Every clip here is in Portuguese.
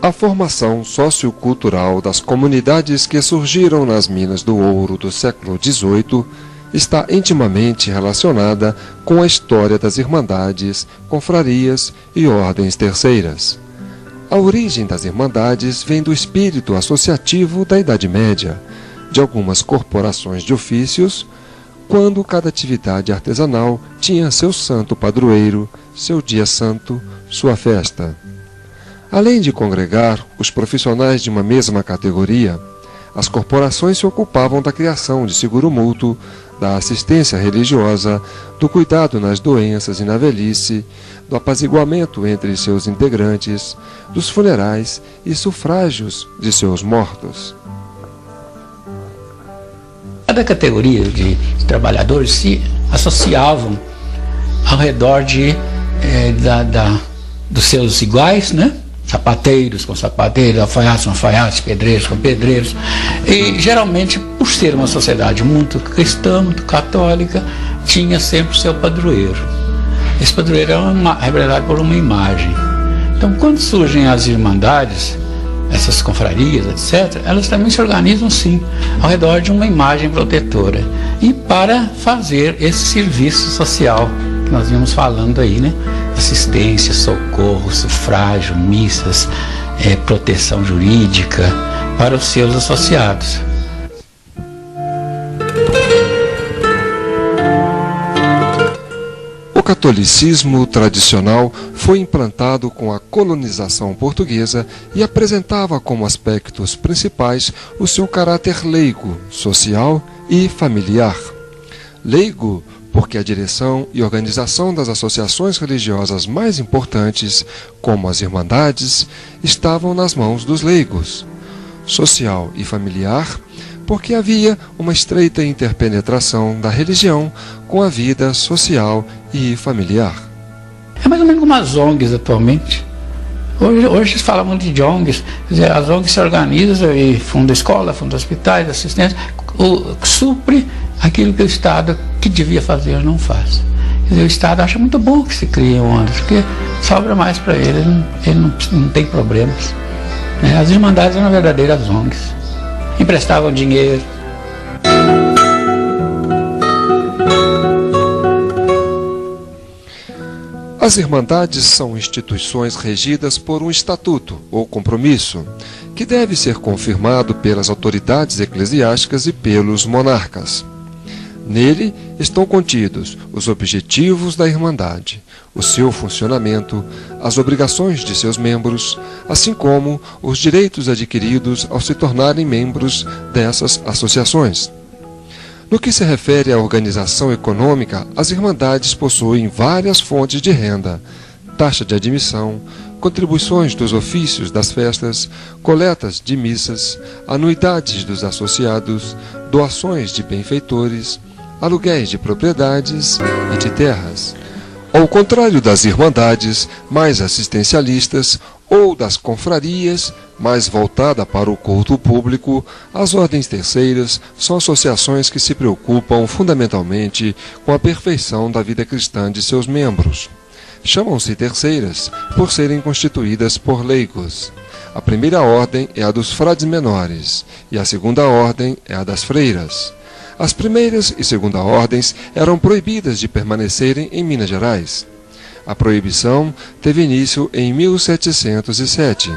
A formação sociocultural das comunidades que surgiram nas minas do ouro do século XVIII está intimamente relacionada com a história das irmandades, confrarias e ordens terceiras. A origem das irmandades vem do espírito associativo da Idade Média, de algumas corporações de ofícios, quando cada atividade artesanal tinha seu santo padroeiro, seu dia santo, sua festa. Além de congregar os profissionais de uma mesma categoria, as corporações se ocupavam da criação de seguro mútuo, da assistência religiosa, do cuidado nas doenças e na velhice, do apaziguamento entre seus integrantes, dos funerais e sufrágios de seus mortos. Cada categoria de trabalhadores se associavam ao redor dos seus iguais, né? Sapateiros com sapateiros, alfaiates com alfaiates, pedreiros com pedreiros. E geralmente, por ser uma sociedade muito cristã, muito católica, tinha sempre o seu padroeiro. Esse padroeiro era representado por uma imagem. Então, quando surgem as irmandades, essas confrarias, etc., elas também se organizam, sim, ao redor de uma imagem protetora. E para fazer esse serviço social que nós vimos falando aí, né? Assistência, socorro, sufrágio, missas, proteção jurídica para os seus associados. O catolicismo tradicional foi implantado com a colonização portuguesa e apresentava como aspectos principais o seu caráter leigo, social e familiar. Leigo, porque a direção e organização das associações religiosas mais importantes, como as irmandades, estavam nas mãos dos leigos. Social e familiar, porque havia uma estreita interpenetração da religião com a vida social e familiar. É mais ou menos como as ONGs atualmente. Hoje se fala muito de ONGs, quer dizer, as ONGs se organizam e fundam escola, fundam hospitais, assistência, supre aquilo que o Estado que devia fazer não faz. Quer dizer, o Estado acha muito bom que se criem ONGs, porque sobra mais para ele não tem problemas. As irmandades eram verdadeiras ONGs. Emprestavam dinheiro. As irmandades são instituições regidas por um estatuto ou compromisso, que deve ser confirmado pelas autoridades eclesiásticas e pelos monarcas. Nele estão contidos os objetivos da irmandade, o seu funcionamento, as obrigações de seus membros, assim como os direitos adquiridos ao se tornarem membros dessas associações. No que se refere à organização econômica, as irmandades possuem várias fontes de renda, taxa de admissão, contribuições dos ofícios das festas, coletas de missas, anuidades dos associados, doações de benfeitores, aluguéis de propriedades e de terras. Ao contrário das irmandades mais assistencialistas ou das confrarias, mais voltada para o culto público, as ordens terceiras são associações que se preocupam fundamentalmente com a perfeição da vida cristã de seus membros. Chamam-se terceiras por serem constituídas por leigos. A primeira ordem é a dos frades menores e a segunda ordem é a das freiras. As primeiras e segunda ordens eram proibidas de permanecerem em Minas Gerais. A proibição teve início em 1707.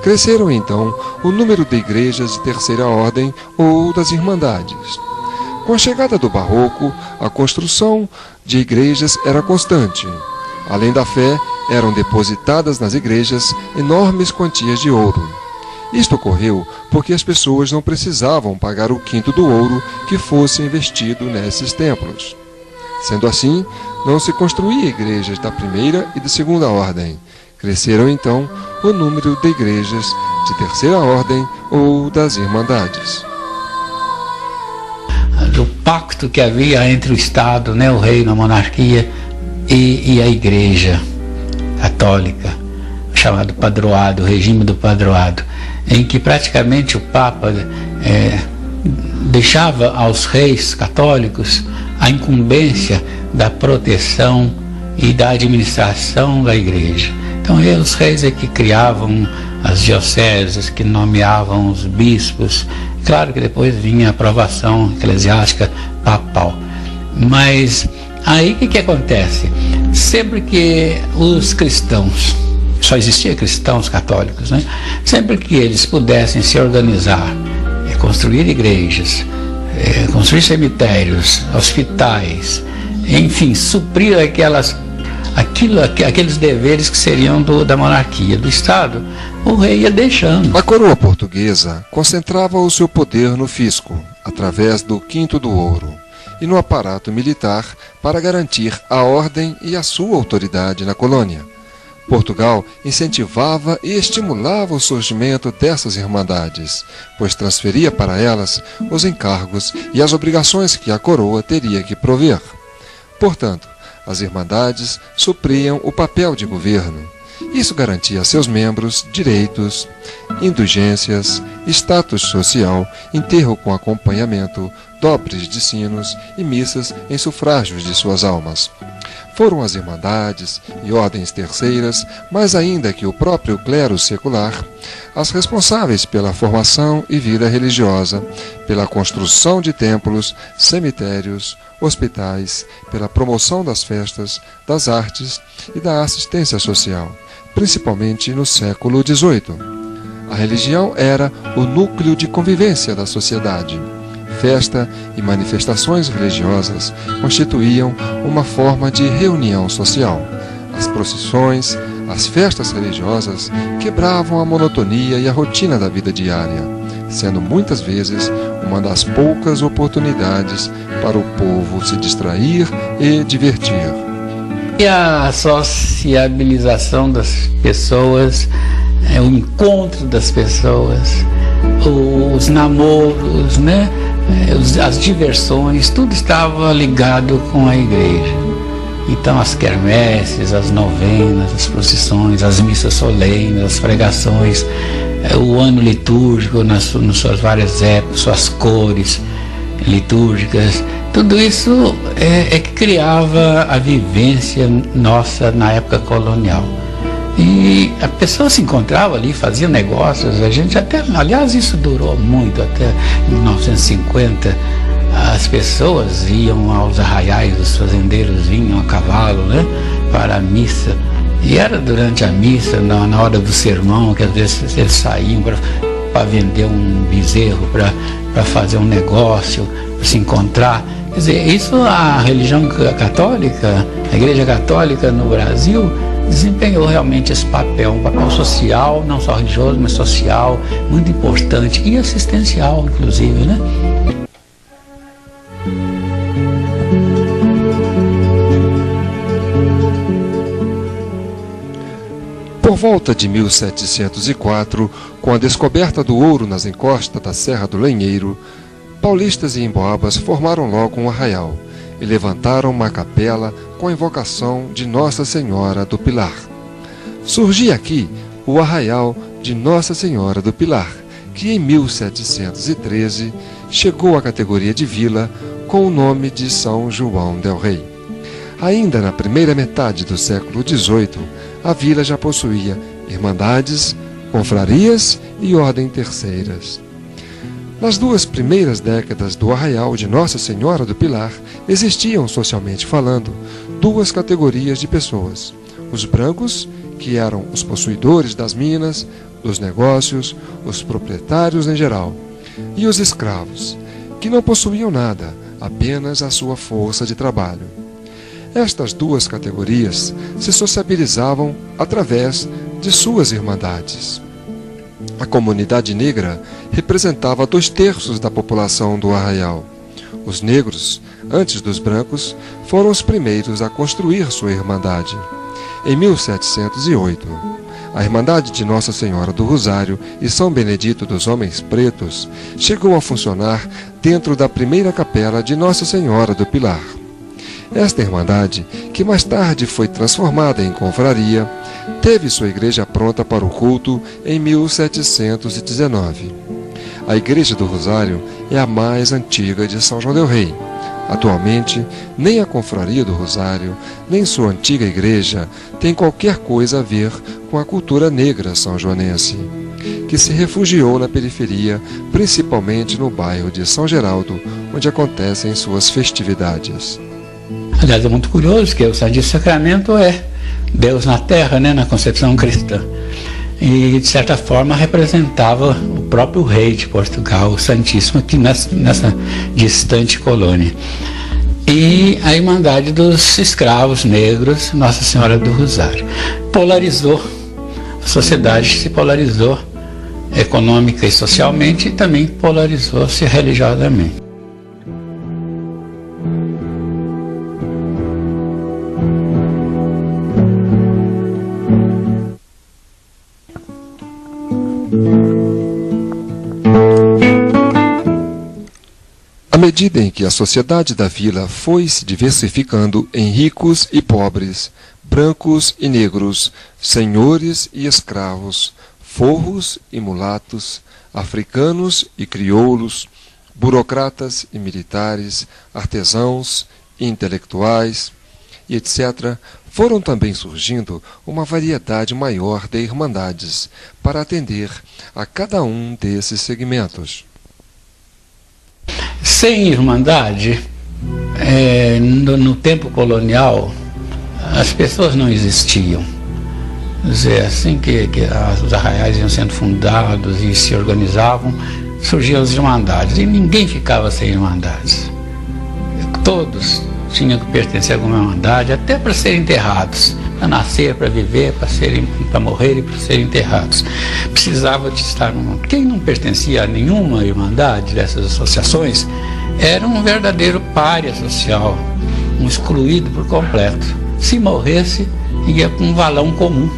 Cresceram então o número de igrejas de terceira ordem ou das irmandades. Com a chegada do Barroco, a construção de igrejas era constante. Além da fé, eram depositadas nas igrejas enormes quantias de ouro. Isto ocorreu porque as pessoas não precisavam pagar o quinto do ouro que fosse investido nesses templos. Sendo assim, não se construía igrejas da primeira e da segunda ordem. Cresceram então o número de igrejas de terceira ordem ou das irmandades. Do pacto que havia entre o Estado, o reino, a monarquia e a igreja católica, chamado padroado, o regime do padroado, em que praticamente o Papa deixava aos reis católicos a incumbência da proteção e da administração da igreja. Então os reis é que criavam as dioceses, que nomeavam os bispos. Claro que depois vinha a aprovação eclesiástica papal. Mas aí o que acontece? Sempre que os cristãos, só existia cristãos católicos, né? Sempre que eles pudessem se organizar, construir igrejas, construir cemitérios, hospitais, enfim, suprir aqueles deveres que seriam da monarquia, do Estado, o rei ia deixando. A coroa portuguesa concentrava o seu poder no fisco, através do Quinto do Ouro, e no aparato militar para garantir a ordem e a sua autoridade na colônia. Portugal incentivava e estimulava o surgimento dessas irmandades, pois transferia para elas os encargos e as obrigações que a coroa teria que prover. Portanto, as irmandades supriam o papel de governo. Isso garantia a seus membros direitos, indulgências, status social, enterro com acompanhamento, dobres de sinos e missas em sufrágios de suas almas. Foram as irmandades e ordens terceiras, mais ainda que o próprio clero secular, as responsáveis pela formação e vida religiosa, pela construção de templos, cemitérios, hospitais, pela promoção das festas, das artes e da assistência social, principalmente no século XVIII. A religião era o núcleo de convivência da sociedade. Festa e manifestações religiosas constituíam uma forma de reunião social. As procissões, as festas religiosas quebravam a monotonia e a rotina da vida diária, sendo muitas vezes uma das poucas oportunidades para o povo se distrair e divertir. E a sociabilização das pessoas, o encontro das pessoas, os namoros, né? As diversões, tudo estava ligado com a igreja. Então as quermesses, as novenas, as procissões, as missas solenes, as pregações, o ano litúrgico nas suas várias épocas, suas cores litúrgicas, tudo isso é que criava a vivência nossa na época colonial. E a pessoa se encontrava ali, fazia negócios, a gente aliás, isso durou muito, até 1950, as pessoas iam aos arraiais, os fazendeiros vinham a cavalo, né, para a missa, e era durante a missa, na hora do sermão, que às vezes eles saíam para vender um bezerro, para fazer um negócio, para se encontrar. Quer dizer, isso a religião católica, a Igreja Católica no Brasil, desempenhou realmente esse papel, um papel social, não só religioso, mas social, muito importante e assistencial, inclusive, né? Por volta de 1704, com a descoberta do ouro nas encostas da Serra do Lenheiro, paulistas e emboabas formaram logo um arraial e levantaram uma capela com a invocação de Nossa Senhora do Pilar. Surgia aqui o arraial de Nossa Senhora do Pilar, que em 1713 chegou à categoria de vila com o nome de São João del Rei. Ainda na primeira metade do século XVIII, a vila já possuía irmandades, confrarias e ordem terceiras. Nas duas primeiras décadas do arraial de Nossa Senhora do Pilar, existiam, socialmente falando, duas categorias de pessoas. Os brancos, que eram os possuidores das minas, dos negócios, os proprietários em geral, e os escravos, que não possuíam nada, apenas a sua força de trabalho. Estas duas categorias se sociabilizavam através de suas irmandades. A comunidade negra representava 2/3 da população do arraial. Os negros, antes dos brancos, foram os primeiros a construir sua irmandade. Em 1708, a Irmandade de Nossa Senhora do Rosário e São Benedito dos Homens Pretos chegou a funcionar dentro da primeira capela de Nossa Senhora do Pilar. Esta irmandade, que mais tarde foi transformada em confraria, teve sua igreja pronta para o culto em 1719. A Igreja do Rosário é a mais antiga de São João del Rei. Atualmente, nem a Confraria do Rosário, nem sua antiga igreja tem qualquer coisa a ver com a cultura negra são-joanense, que se refugiou na periferia, principalmente no bairro de São Geraldo, onde acontecem suas festividades. Aliás, é muito curioso que o Santíssimo Sacramento é Deus na Terra, né, na concepção cristã. E, de certa forma, representava o próprio rei de Portugal, o Santíssimo, aqui nessa distante colônia. E a Irmandade dos Escravos Negros, Nossa Senhora do Rosário. Polarizou, a sociedade se polarizou econômica e socialmente, e também polarizou-se religiosamente. À medida em que a sociedade da vila foi se diversificando em ricos e pobres, brancos e negros, senhores e escravos, forros e mulatos, africanos e crioulos, burocratas e militares, artesãos e intelectuais, e etc., foram também surgindo uma variedade maior de irmandades para atender a cada um desses segmentos. Sem irmandade, no tempo colonial, as pessoas não existiam. Quer dizer, assim que os arraiais iam sendo fundados e se organizavam, surgiam as irmandades, e ninguém ficava sem irmandades. Todos tinham que pertencer a alguma irmandade, até para serem enterrados, para nascer, para viver, para morrer e para serem enterrados. Precisava de estar Quem não pertencia a nenhuma irmandade dessas associações era um verdadeiro pária social, um excluído por completo. Se morresse, ia para um valão comum.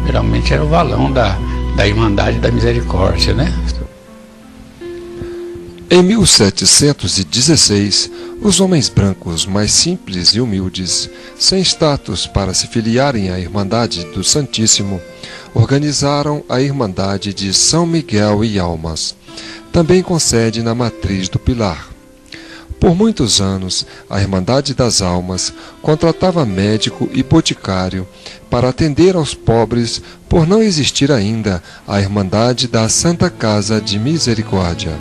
Geralmente era o valão da Irmandade da Misericórdia, né? Em 1716, os homens brancos mais simples e humildes, sem status para se filiarem à Irmandade do Santíssimo, organizaram a Irmandade de São Miguel e Almas, também com sede na Matriz do Pilar. Por muitos anos, a Irmandade das Almas contratava médico e boticário para atender aos pobres, por não existir ainda a Irmandade da Santa Casa de Misericórdia.